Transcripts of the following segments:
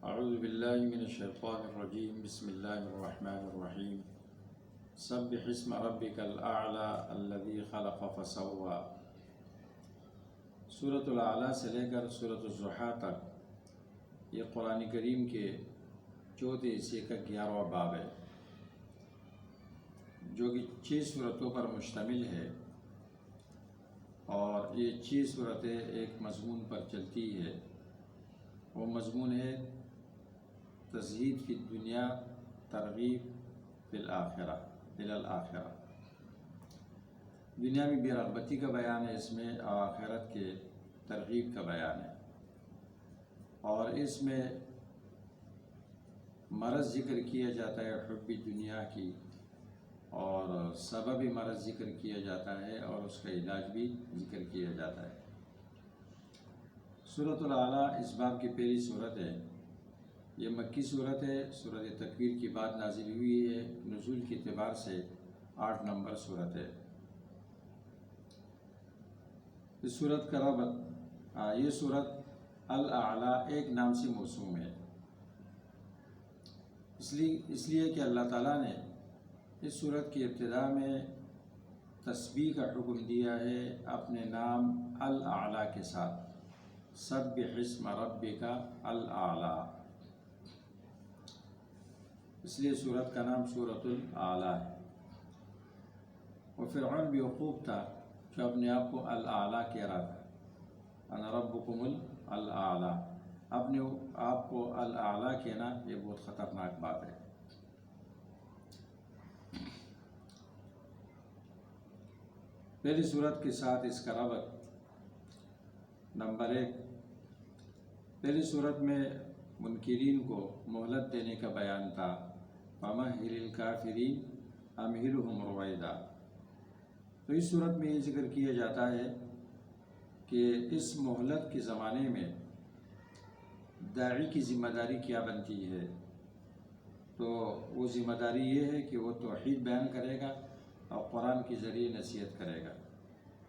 اعوذ باللہ من الشیطان الرجیم بسم اللہ الرحمن الرحیم سبح اسم ربک الاعلی الذی خلق فسوی۔ سورۃ الاعلیٰ سے لے کر سورۃ الضحیٰ تک یہ قرآن کریم کے چوتھے حصے کا 11واں باب ہے، جو کہ 6 سورتوں پر مشتمل ہے، اور یہ 6 سورتیں ایک مضمون پر چلتی ہے۔ وہ مضمون ہے تزہید فی الدنیا، ترغیب فی الآخرہ الآخرہ۔ دنیا میں بے رغبتی کا بیان ہے اس میں، اور آخرت کے ترغیب کا بیان ہے، اور اس میں مرض ذکر کیا جاتا ہے حب دنیا کی، اور سبب مرض ذکر کیا جاتا ہے، اور اس کا علاج بھی ذکر کیا جاتا ہے۔ سورۃ الاعلیٰ اس باب کی پہلی سورت ہے۔ یہ مکی سورت ہے، سورۃ تکویر کی بعد نازل ہوئی ہے، نزول کے اعتبار سے 8 نمبر سورت ہے۔ اس سورت کا ربط، یہ سورت الاعلیٰ ایک نام سے موسوم ہے، اس لیے کہ اللہ تعالیٰ نے اس سورت کی ابتدا میں تسبیح کا حکم دیا ہے اپنے نام الاعلیٰ کے ساتھ، سبح اسم ربک الاعلیٰ، اس لیے سورت کا نام سورۃ الاعلیٰ ہے۔ اور فرعون بھی بیوقوف تھا جو اپنے آپ کو الاعلیٰ کہہ رہا تھا، انا ربکم الاعلیٰ، اپنے آپ کو الاعلیٰ کہنا یہ بہت خطرناک بات ہے۔ پہلی سورت کے ساتھ اس کا ربط، نمبر 1، پہلی سورت میں منکرین کو مہلت دینے کا بیان تھا، فَمَهِّلِ الْكَافِرِينَ أَمْهِلْهُمْ رُوَيْدًا۔ تو اس صورت میں یہ ذکر کیا جاتا ہے کہ اس مہلت کے زمانے میں داعی کی ذمہ داری کیا بنتی ہے، تو وہ ذمہ داری یہ ہے کہ وہ توحید بیان کرے گا اور قرآن کے ذریعے نصیحت کرے گا،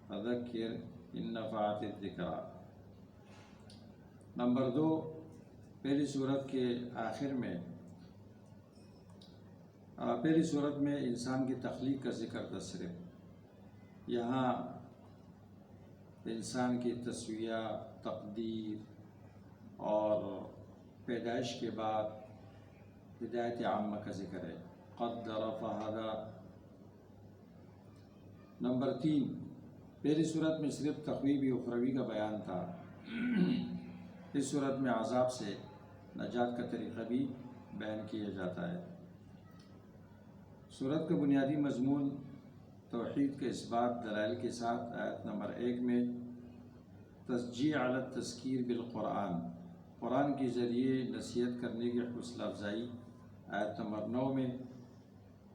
فَذَكِّرْ إِن نَفَعَتِ الذِّكْرَىٰ۔ نمبر 2، پہلی سورت کے آخر میں، پہلی صورت میں انسان کی تخلیق کا ذکر تھا صرف، یہاں انسان کی تسویہ، تقدیر اور پیدائش کے بعد ہدایت عامہ کا ذکر ہے، قدر فہدی۔ نمبر 3، پہلی صورت میں صرف تخویبی اخروی کا بیان تھا، اس صورت میں عذاب سے نجات کا طریقہ بھی بیان کیا جاتا ہے۔ سورت کا بنیادی مضمون توحید کے اثبات دلائل کے ساتھ، آیت نمبر 1 میں تشجیع علی التذکیر بالقرآن، قرآن کے ذریعے نصیحت کرنے کی حوصلہ افزائی، آیت نمبر 9 میں،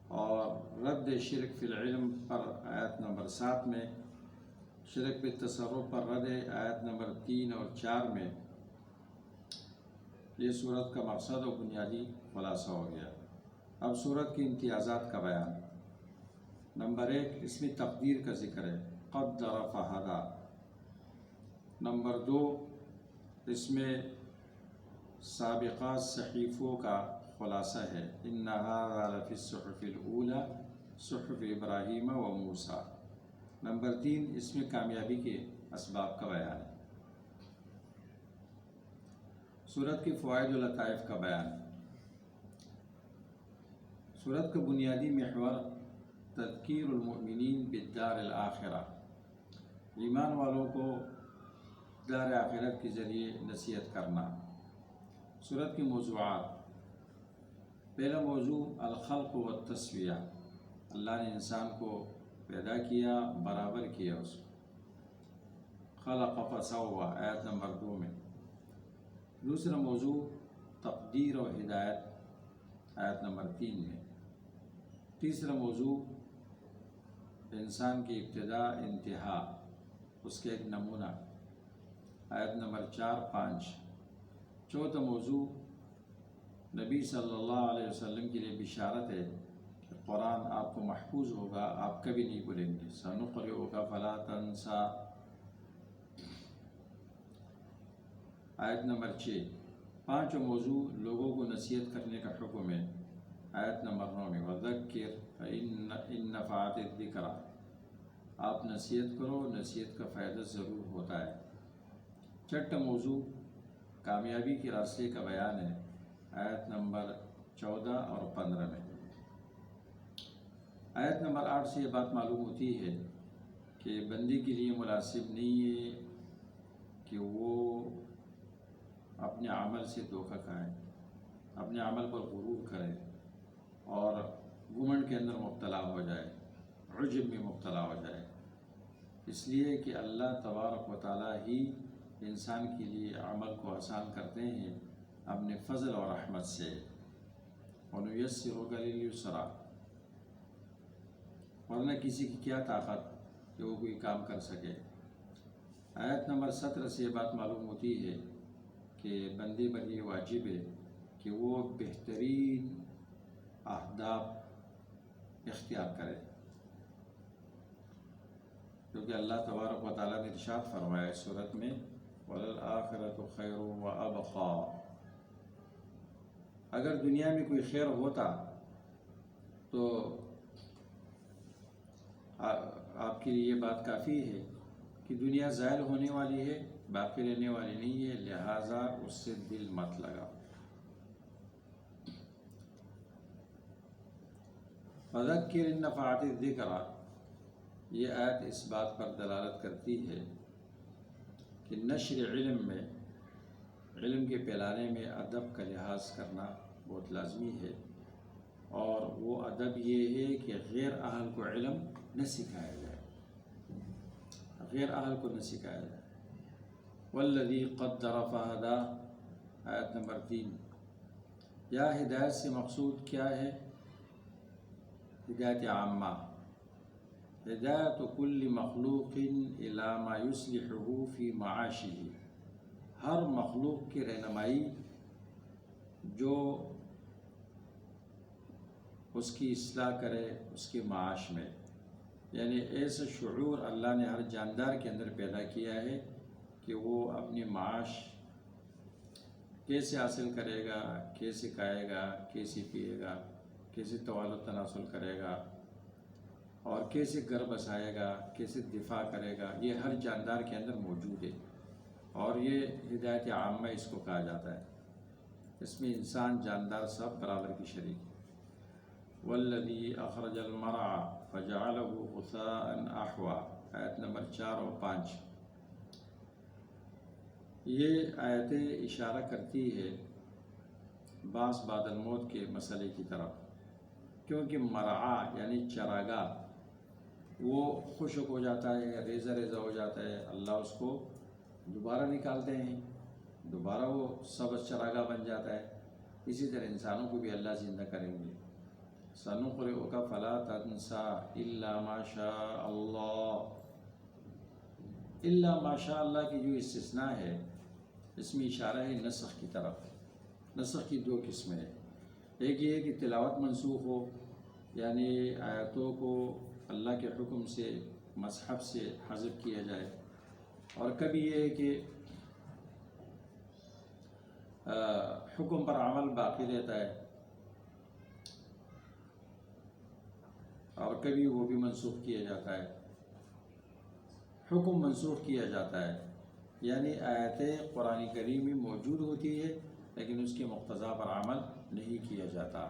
اور رد شرک فی العلم پر آیت نمبر 7 میں، شرک فی التصرف پر رد آیت نمبر 3 اور 4 میں۔ یہ سورت کا مقصد اور بنیادی خلاصہ ہو گیا۔ اب سورت کی امتیازات کا بیان۔ نمبر 1، اس میں تقدیر کا ذکر ہے، قدر فہدی۔ نمبر 2، اس میں سابقہ صحیفوں کا خلاصہ ہے، ان ھذا لفی الصحف الاولی صحف ابراہیم و موسیٰ۔ نمبر 3، اس میں کامیابی کے اسباب کا بیان ہے۔ سورت کے فوائد و لطائف کا بیان۔ سورت کا بنیادی محور تذکیر المؤمنین بالدار الآخرہ، ایمان والوں کو دار آخرت کے ذریعے نصیحت کرنا۔ سورت کے موضوعات، پہلا موضوع الخلق والتسویہ، اللہ نے انسان کو پیدا کیا، برابر کیا اس کو، خلق فسوی، آیت نمبر 2 میں۔ دوسرا موضوع تقدیر و ہدایت، آیت نمبر 3 میں۔ تیسرا موضوع انسان کی ابتدا انتہا، اس کے ایک نمونہ، آیت نمبر 4، 5۔ چوتھا موضوع نبی صلی اللہ علیہ وسلم کے لیے بشارت ہے کہ قرآن آپ کو محفوظ ہوگا، آپ کبھی نہیں بھولیں گے، سنقرئک فلا تنسیٰ، آیت نمبر 6۔ پانچوں موضوع لوگوں کو نصیحت کرنے کا حکم ہے۔ آیت نمبر 9 میں وذکر فإن نفعت الذکریٰ، آپ نصیحت کرو، نصیحت کا فائدہ ضرور ہوتا ہے۔ چھٹا موضوع کامیابی کے راستے کا بیان ہے، آیت نمبر 14 اور 15 میں۔ آیت نمبر 8 سے یہ بات معلوم ہوتی ہے کہ بندے کے لیے مناسب نہیں ہے کہ وہ اپنے عمل سے دھوکہ کھائے، اپنے عمل پر غرور کرے اور گھمنڈ کے اندر مبتلا ہو جائے، عجب میں مبتلا ہو جائے، اس لیے کہ اللہ تبارک و تعالیٰ ہی انسان کے لیے عمل کو آسان کرتے ہیں اپنے فضل اور رحمت سے۔ وَنُيَسِّرُكَ لِلْيُسْرَىٰ، ورنہ کسی کی کیا طاقت کہ وہ کوئی کام کر سکے۔ آیت نمبر 17 سے یہ بات معلوم ہوتی ہے کہ بندے پر یہ واجب ہے کہ وہ بہترین اہداف اختیار کرے، کیونکہ اللہ تبارک و تعالیٰ نے ارشاد فرمایا اس صورت میں وَلَلْآخِرَةُ خَيْرٌ وَأَبْقَىٰ، اگر دنیا میں کوئی خیر ہوتا تو آپ کے لیے یہ بات کافی ہے کہ دنیا زائل ہونے والی ہے، باقی رہنے والی نہیں ہے، لہٰذا اس سے دل مت لگا۔ فَذَكِّرْ إِن نَفَعَتِ الذِّكْرَىٰ، یہ آیت اس بات پر دلالت کرتی ہے کہ نشر علم میں، علم کے پھیلانے میں ادب کا لحاظ کرنا بہت لازمی ہے، اور وہ ادب یہ ہے کہ غیر اہل کو علم نہ سکھایا جائے، غیر اہل کو نہ سکھایا جائے۔ وَالَّذِي قَدَّرَ فَهَدَىٰ، آیت نمبر 3۔ یا ہدایت سے مقصود کیا ہے؟ ہدایت عامہ، ہدایت کل مخلوق الی ما یصلحہ فی معاشہ، ہر مخلوق کی رہنمائی جو اس کی اصلاح کرے اس کے معاش میں، یعنی ایسا شعور اللہ نے ہر جاندار کے اندر پیدا کیا ہے کہ وہ اپنے معاش کیسے حاصل کرے گا، کیسے کھائے گا، کیسے پیے گا، کیسے توالد تناسل کرے گا، اور کیسے گھر بسائے گا، کیسے دفاع کرے گا، یہ ہر جاندار کے اندر موجود ہے، اور یہ ہدایت عامہ اس کو کہا جاتا ہے۔ اس میں انسان جاندار سب برابر کی شریک۔ والذی اخرج المرعى فجعله غثاء احوا، آیت نمبر 4 اور 5۔ یہ آیتیں اشارہ کرتی ہے بعض بعد الموت کے مسئلے کی طرف، کیونکہ مرعا یعنی چراگاہ وہ خشک ہو جاتا ہے، ریزہ ریزہ ہو جاتا ہے، اللہ اس کو دوبارہ نکالتے ہیں، دوبارہ وہ سبز چراگاہ بن جاتا ہے۔ اسی طرح انسانوں کو بھی اللہ زندہ کریں گے۔ سنقرئک فلا تنسى الا ما شاء اللہ، الا ما شاء اللہ کی جو استثناء ہے اس میں اشارہ ہے نسخ کی طرف۔ نسخ کی 2 قسمیں ہیں، ایک یہ ہے کہ تلاوت منسوخ ہو، یعنی آیتوں کو اللہ کے حکم سے مصحف سے حذف کیا جائے، اور کبھی یہ ہے کہ حکم پر عمل باقی رہتا ہے، اور کبھی وہ بھی منسوخ کیا جاتا ہے۔ حکم منسوخ کیا جاتا ہے یعنی آیتیں قرآن کریم میں موجود ہوتی ہے لیکن اس کے مقتضا پر عمل نہیں کیا جاتا۔